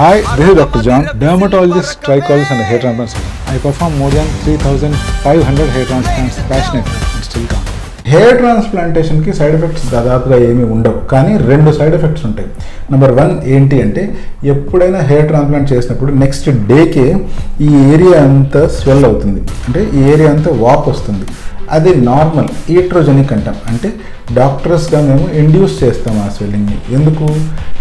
Hi, this is Dr. John, dermatologist, tricholis and hair transplant surgeon. I perform more than 3,500 hair transplants passionately and still can't. Hair ట్రాన్స్ప్లాంటేషన్కి side effects దాదాపుగా ఏమీ ఉండవు, కానీ రెండు side effects ఉంటాయి. Number 1 ఏంటి అంటే, ఎప్పుడైనా హెయిర్ ట్రాన్స్ప్లాంట్ చేసినప్పుడు నెక్స్ట్ డేకే ఈ ఏరియా అంతా స్వెల్ అవుతుంది, అంటే ఈ ఏరియా అంతా వాప్ వస్తుంది. అది నార్మల్ ఈట్రోజెనిక్ అంటాం, అంటే డాక్టర్స్గా మేము ఇండ్యూస్ చేస్తాం ఆ స్వెల్లింగ్ని. ఎందుకు?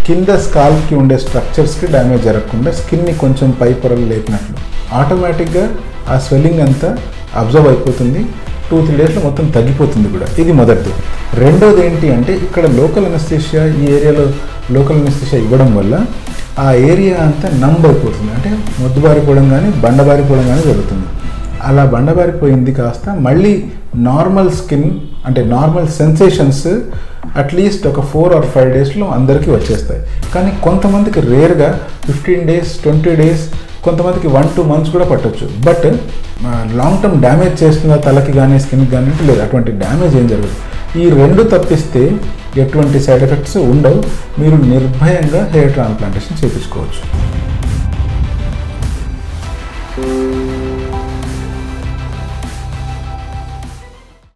కింద స్కాల్ప్కి ఉండే స్ట్రక్చర్స్కి డ్యామేజ్ జరగకుండా స్కిన్ని కొంచెం పై పొరలు లేపినట్లు ఆటోమేటిక్గా ఆ స్వెల్లింగ్ అంతా అబ్జర్వ్ అయిపోతుంది. 2-3 డేస్లో మొత్తం తగ్గిపోతుంది కూడా. ఇది మొదటిది. రెండోది ఏంటి అంటే, ఇక్కడ లోకల్ అనస్థీషియా, ఈ ఏరియాలో లోకల్ అనస్థీషియా ఇవ్వడం వల్ల ఆ ఏరియా అంతా నంబ్ అయిపోతుంది, అంటే మొద్దుబారిపోవడం కానీ బండబారిపోవడం కానీ జరుగుతుంది. అలా బండబారిపోయింది కాస్త మళ్ళీ నార్మల్ స్కిన్, అంటే నార్మల్ సెన్సేషన్స్ అట్లీస్ట్ ఒక 4 or 5 డేస్లో అందరికీ వచ్చేస్తాయి. కానీ కొంతమందికి రేర్గా 15 days 20 days, కొంతమందికి 1-2 months కూడా పట్టవచ్చు. బట్ లాంగ్ టర్మ్ డ్యామేజ్ చేస్తున్న తలకి కానీ స్కిన్కి కానీ లేదు, అటువంటి డ్యామేజ్ ఏం జరగదు. ఈ రెండు తప్పిస్తే ఎటువంటి సైడ్ ఎఫెక్ట్స్ ఉండవు. మీరు నిర్భయంగా హెయిర్ ట్రాన్స్ప్లాంటేషన్ చేయించుకోవచ్చు.